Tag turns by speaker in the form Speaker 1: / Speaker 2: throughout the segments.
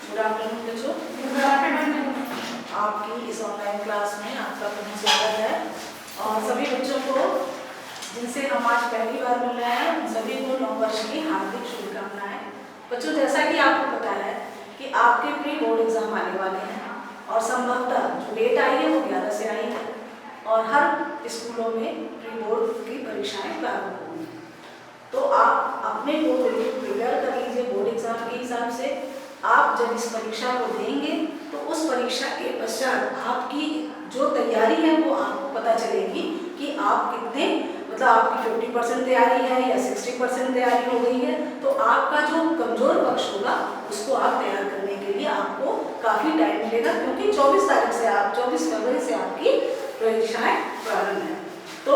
Speaker 1: Good afternoon बच्चों।
Speaker 2: Good afternoon.
Speaker 1: आपकी इस ऑनलाइन क्लास में आपका पुनः स्वागत है। और सभी बच्चों को जिनसे हम आज पहली बार मिल रहे हैं उन सभी को नववर्ष की हार्दिक शुभकामनाएं। बच्चों, जैसा कि आपको पता है कि आपके प्री बोर्ड एग्जाम आने वाले हैं और संभवतः जो डेट आई है वो 11 से आई है और हर स्कूलों में प्री बोर्ड की परीक्षाएं प्रारंभ होंगी। तो आप अपने को प्रिपेयर कर लीजिए बोर्ड एग्जाम के हिसाब से। आप जब इस परीक्षा को देंगे तो उस परीक्षा के पश्चात आपकी जो तैयारी है वो आपको पता चलेगी कि आप कितने मतलब आपकी 50% तैयारी है या 60% तैयारी हो गई है। तो आपका जो कमजोर पक्ष होगा उसको आप तैयार करने के लिए आपको काफ़ी टाइम मिलेगा, क्योंकि 24 फरवरी से आपकी परीक्षाएं प्रारंभ है। तो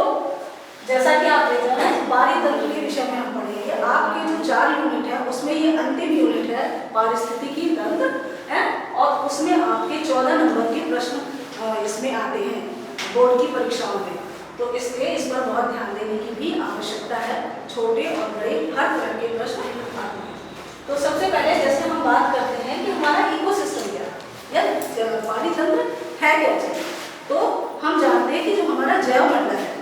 Speaker 1: जैसा कि आप देख रहे हैं पारितंत्र के विषय में हम पढ़ेंगे। आपके जो 4 यूनिट है उसमें ये अंतिम यूनिट है पारिस्थितिकी तंत्र है और उसमें आपके 14 नंबर के प्रश्न इसमें आते हैं बोर्ड की परीक्षाओं में। तो इसलिए इस पर बहुत ध्यान देने की भी आवश्यकता है। छोटे और बड़े हर तरह के प्रश्न आते हैं। तो सबसे पहले जैसे हम बात करते हैं कि हमारा इकोसिस्टम क्या है या पारितंत्र है क्या चीज, तो हम जानते हैं कि जो हमारा जैवमंडल है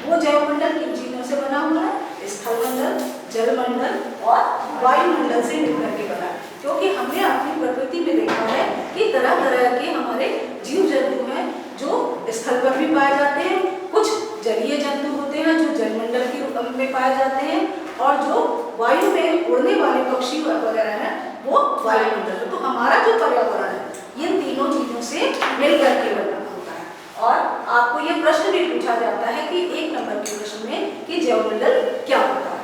Speaker 1: वो जैवमंडल किन चीजों से बना हुआ है? स्थलमंडल, जलमंडल और वायुमंडल से मिलकर के बना है। क्योंकि हमने अपनी प्रकृति में देखा है कि तरह तरह के हमारे जीव जंतु हैं जो स्थल पर भी पाए जाते हैं, कुछ जलीय जंतु होते हैं जो जलमंडल के रूप में पाए जाते हैं और जो वायु में उड़ने वाले पक्षी वगैरह हैं वो वायुमंडल। तो हमारा जो पर्यावरण है इन तीनों चीजों से मिलकर के बना होता है। और आपको ये प्रश्न भी पूछा जाता है कि 1 नंबर के प्रश्न में कि जैवमंडल क्या होता है।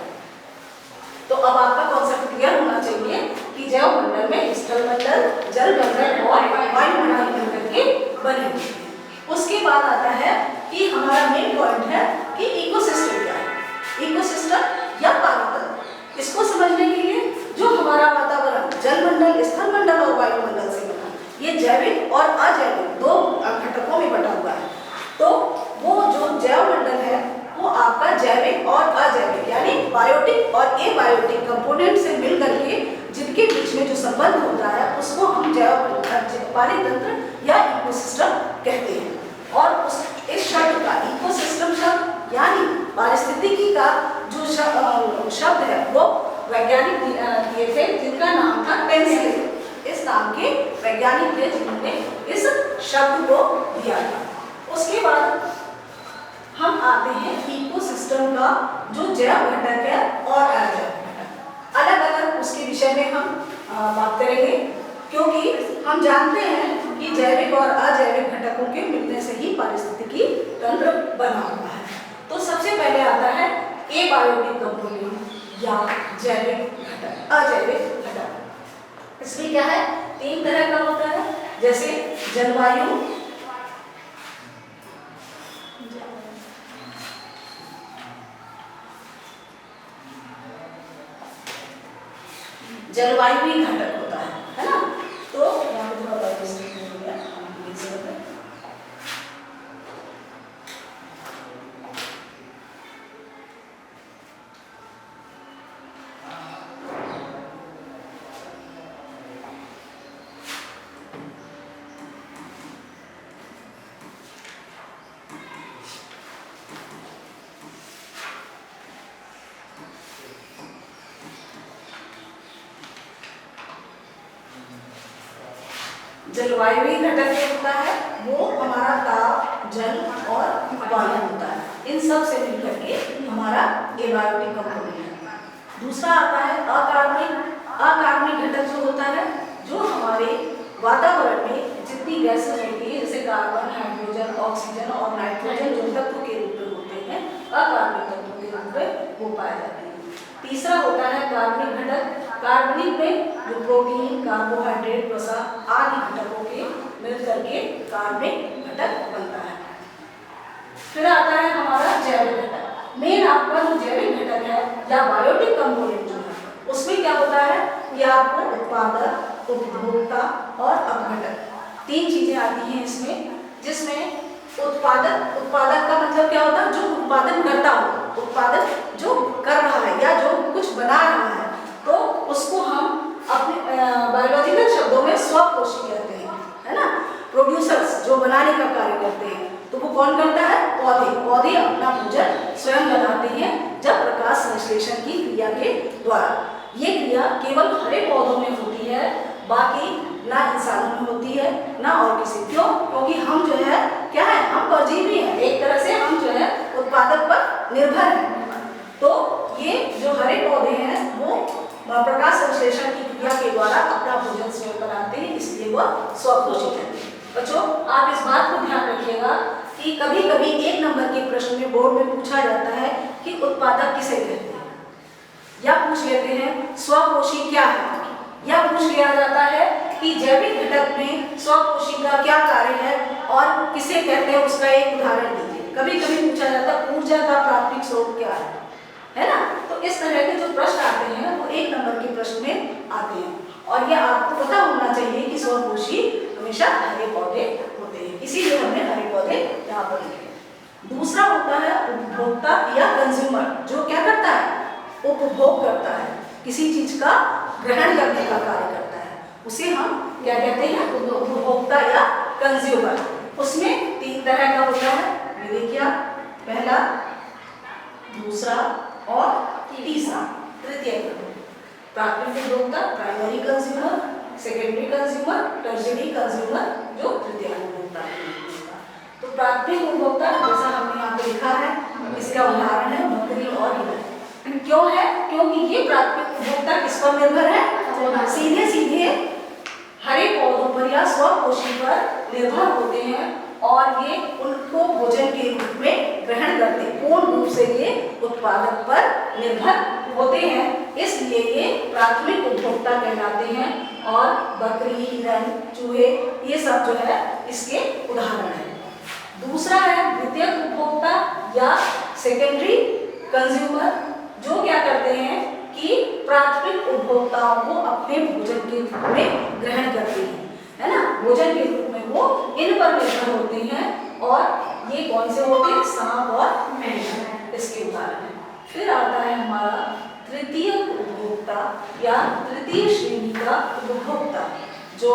Speaker 1: तो अब आपका कॉन्सेप्ट क्लियर होना चाहिए कि जैवमंडल में स्थलमंडल, जलमंडल और वायुमंडल मिलकर के बने हुए हैं। उसके बाद आता है कि हमारा मेन पॉइंट है कि इकोसिस्टम क्या है। इकोसिस्टम या पारितंत्र, इसको समझने के लिए जो हमारा वातावरण जलमंडल, स्थलमंडल और वायुमंडल से बना, ये जैविक और अजैविक 2 घटकों में बटा हुआ है। तो वो जो जैवमंडल है वो आपका जैविक और अजैविक यानी बायोटिक और एबायोटिक कंपोनेंट से मिलकर के जिनके बीच में जो संबंध होता है उसको हम पारितंत्र या इकोसिस्टम कहते हैं। और इस शब्द का इकोसिस्टम शब्द यानी पारिस्थितिकी का जो शब्द है वो वैज्ञानिक दिए थे जिनका नाम था पेंसिल। इस नाम के वैज्ञानिक थे जिन्होंने इस शब्द को दिया था। उसके बाद हम आते हैं इकोसिस्टम का जो जैव घटक है और अजैव घटक, अलग अलग उसके विषय में हम बात करेंगे, क्योंकि हम जानते हैं कि जैविक और अजैविक घटकों के मिलने से ही पारिस्थितिकी तंत्र बना हुआ है। तो सबसे पहले आता है एबायोटिक कंपोनेंट या जैविक घटक, अजैविक घटक। इसमें क्या है, 3 तरह का होता है, जैसे जलवायु, जलवायु घटक होता है ना। तो यहाँ पे थोड़ा हो गया, जलवायु घटक जो होता है वो हमारा ताप, जल और वायु होता है। इन सब से मिलकर के हमारा एबायोटिक कंपोनेंट है। दूसरा आता है अकार्बनिक घटक जो होता है, जो हमारे वातावरण में जितनी गैसेस होती है जैसे कार्बन, हाइड्रोजन, ऑक्सीजन और नाइट्रोजन जो तत्व के रूप में होते हैं, अकार्बनिक तत्व के रूप में वो पाए जाते हैं। तीसरा होता है कार्बनिक घटक। कार्बनिक में जो प्रोटीन, कार्बोहाइड्रेट, वसा आदि घटकों के मिलकर के कार्बनिक घटक बनता है। फिर आता है हमारा जैविक घटक। मेन आपका जो जैविक घटक है या बायोटिक कंपोनेंट जो है उसमें क्या होता है कि आपको उत्पादक, उपभोक्ता और अपघटक 3 चीजें आती हैं इसमें, जिसमें उत्पादक का मतलब क्या होता है, जो उत्पादन करता हो, उत्पादन जो कर रहा है या जो कुछ बना रहा है, तो उसको हम अपने बायोलॉजिकल शब्दों में पौधे स्वपोषी कहते हैं, है ना। प्रोड्यूसर्स जो बनाने का कार्य करते हैं, तो वो कौन करता है? पौधे। पौधे अपना भोजन स्वयं बनाते हैं जब प्रकाश संश्लेषण की क्रिया के द्वारा। ये क्रिया केवल हरे पौधों में होती है, बाकी ना इंसानों में होती है ना और किसी। क्यों? क्योंकि हम जो है क्या है, हम परजीवी हैं, एक तरह से हम जो है उत्पादक पर निर्भर हैं। तो ये जो हरे पौधे हैं वो प्रकाश संश्लेषण की क्रिया के द्वारा अपना भोजन स्वयं बनाते हैं, इसलिए वो स्वपोषी हैं। बच्चों, आप इस बात को ध्यान रखिएगा कि कभी कभी 1 नंबर के प्रश्न में बोर्ड में पूछा जाता है कि उत्पादक किसे कहते हैं, या पूछ लेते हैं स्वपोषी क्या है, या पूछ लिया जाता है कि जैविक घटक में स्वपोषी का क्या कार्य है और किसे कहते हैं, उसका एक उदाहरण दीजिए। कभी कभी पूछा जाता है ऊर्जा का प्राथमिक स्रोत क्या है ना। तो इस तरह के जो प्रश्न आते हैं वो 1 नंबर के प्रश्न में आते हैं, और यह आपको पता होना चाहिए कि स्वपोषी हमेशा हरे पौधे होते हैं, इसीलिए हमने हरे पौधे यहाँ पर लिखे। दूसरा होता है उपभोक्ता या कंज्यूमर, जो क्या करता है? उपभोग करता है, किसी चीज का ग्रहण करने का कार्य करता है, उसे हम क्या कहते हैं? उपभोक्ता या कंज्यूमर। उसमें 3 तरह का होता है, ये देखिए आप, पहला, दूसरा और तीसरा, तृतीय। प्राथमिक उपभोक्ता primary consumer, secondary consumer, tertiary consumer, जो तृतीय उपभोक्ता है। तो प्राथमिक उपभोक्ता जैसा हमने यहाँ पे लिखा है, इसका उदाहरण है बकरी और हिरण। क्यों है? क्योंकि ये प्राथमिक उपभोक्ता किस पर निर्भर है? सीधे सीधे हरे पौधों पर या स्वपोषी पर निर्भर होते हैं और ये उनको भोजन के रूप में ग्रहण करते हैं। पूर्ण रूप से ये उत्पादक पर निर्भर होते हैं, इसलिए ये प्राथमिक उपभोक्ता कहलाते हैं। और बकरी, हिरण, चूहे, ये सब जो है इसके उदाहरण हैं। दूसरा है द्वितीयक उपभोक्ता या सेकेंडरी कंज्यूमर, जो क्या करते हैं कि प्राथमिक उपभोक्ताओं को अपने भोजन के रूप में ग्रहण करते हैं, है ना। भोजन के रूप में वो इन पर निर्भर होते हैं, और ये कौन से होते हैं? सांप और मेंढक, इसके उदाहरण हैं। फिर आता है हमारा तृतीय उपभोक्ता या तृतीय श्रेणी का उपभोक्ता, जो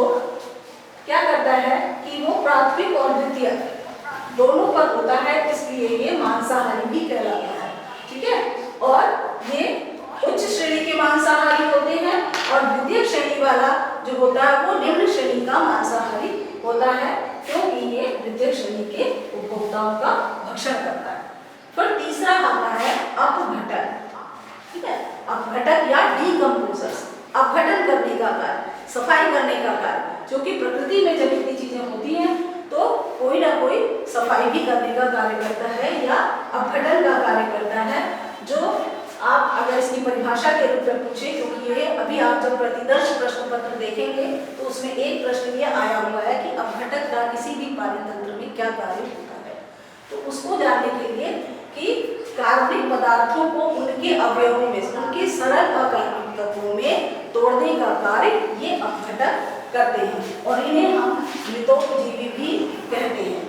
Speaker 1: क्या करता है कि वो प्राथमिक और द्वितीय दोनों पर होता है, इसलिए ये मांसाहारी भी कहलाता है, ठीक है। और ये उच्च श्रेणी के मांसाहारी होते हैं, और द्वितीय श्रेणी वाला जो होता है वो निम्न श्रेणी का मांसाहारी होता है, क्योंकि ये द्वितीय श्रेणी के उपभोक्ताओं का भक्षण करता है। फिर तीसरा आता है अपघटक, ठीक है। अपघटक या डीकंपोजर्स, अपघटन करने का कार्य, सफाई करने का कार्य, जो कि प्रकृति में जब इतनी चीजें होती हैं तो कोई ना कोई सफाई भी करने का कार्य करता है या अपघटन का कार्य करता है। जो आप अगर इसकी परिभाषा के रूप में पूछे, क्योंकि ये अभी आप जब प्रतिदर्श प्रश्न पत्र देखेंगे तो उसमें एक प्रश्न ये आया हुआ है कि अपघटक का किसी भी पाचन तंत्र में क्या कार्य होता है, तो उसको जानने के लिए कि कार्बनिक पदार्थों को उनके अवयवों में, उनके सरल अकार्बनिक तत्वों में तोड़ने का कार्य ये अपघटक करते हैं, और इन्हें हम मृतोपजीवी भी कहते हैं।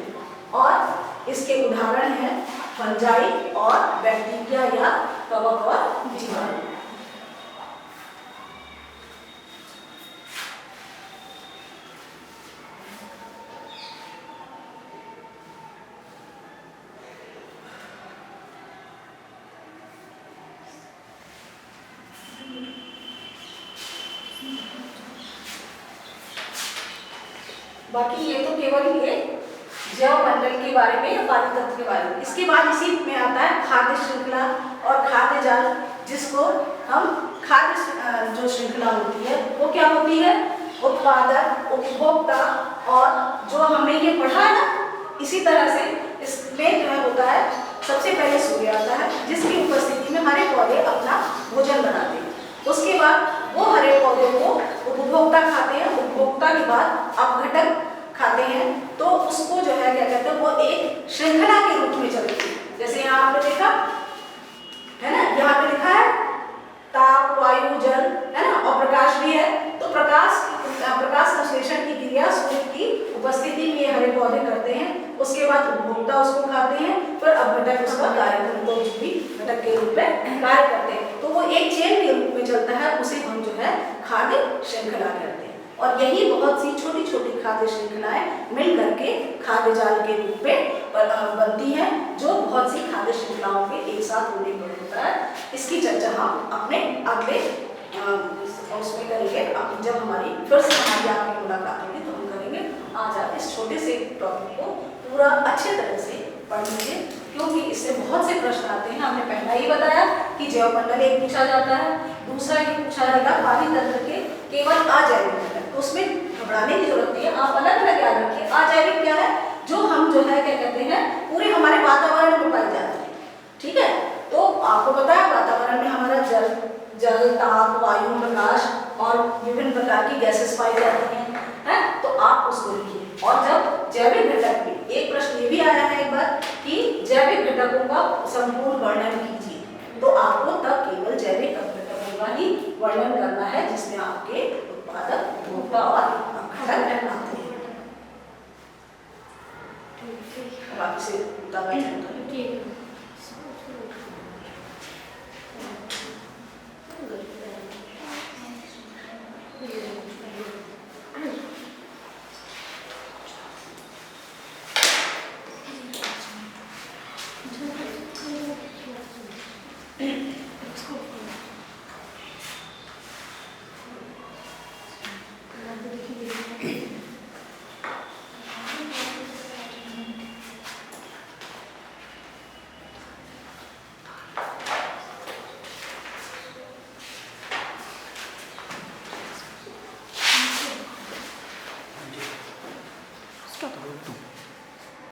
Speaker 1: और इसके उदाहरण हैं फंजाई और बैक्टीरिया या कवक और जीवाणु। बाकी ये तो केवल ये जैव मंडल के बारे में या पानी तत्व के बारे में। इसके बाद इसी में आता है खाद्य श्रृंखला और खाद्य जाल, जिसको हम खाद्य जो श्रृंखला होती है वो क्या होती है? उत्पादक, उपभोक्ता, और जो हमने ये पढ़ा है ना, इसी तरह से इसमें जो होता है सबसे पहले सूर्य आता है, जिसकी उपस्थिति में हरे पौधे अपना भोजन बनाते हैं। उसके बाद वो हरे पौधे को उपभोक्ता खाते हैं, उपभोक्ता के बाद अपघटक खाते हैं, तो उसको जो है क्या कहते हैं, वो एक श्रृंखला के रूप में चलती है। जैसे यहाँ आपने देखा है ना, यहाँ पे लिखा है ताप, वायु, जल, है ना, और प्रकाश भी है। तो प्रकाश संश्लेषण की क्रिया सूर्य की उपस्थिति में ये हरे पौधे करते हैं, उसके बाद उपभोक्ता उसको खाते हैं, फिर अपघटक उसका कार्य घटक के रूप में कार्य करते हैं। तो वो एक चेन के रूप में चलता है, उसे हम जो है खाद्य श्रृंखला कहते हैं। और यही बहुत सी छोटी छोटी खाद्य श्रृंखलाएं मिल करके खाद्य जाल के रूप में बनती है, जो बहुत सी खाद्य श्रृंखलाओं के एक साथ होने पर होता है। इसकी चर्चा हम अपने अगले उसमें करेंगे, जब हमारी फिर से हमारी आपकी मुलाकात होगी तो हम करेंगे। आज आप इस छोटे से टॉपिक को पूरा अच्छे तरह से पढ़ लीजिए, क्योंकि इससे बहुत से प्रश्न आते हैं। हमने पहला ही बताया कि जैवमंडल एक पूछा जाता है, दूसरा ये पूछा जाएगा पानी तंत्र के केवल अजैविक घटक, तो उसमें घबराने की जरूरत नहीं है। आप अलग अलग याद रखिए, अजैविक क्या है, जो हम जो है क्या कहते हैं पूरे हमारे वातावरण में पाई जाती है, ठीक है। तो आपको पता है वातावरण में हमारा जल, ताप, वायु, प्रकाश और विभिन्न प्रकार की गैसेस पाई जाती हैं, तो आप उसको लिखिए। और जब जैविक घटक में एक प्रश्न ये भी आया है एक बार कि जैविक घटकों का संपूर्ण वर्णन कीजिए, तो आपको तब केवल जैविक घटकों का ही वर्णन करना है जिसमें आपके उत्पादक, उपभोक्ता और घटक आते हैं। बाकी से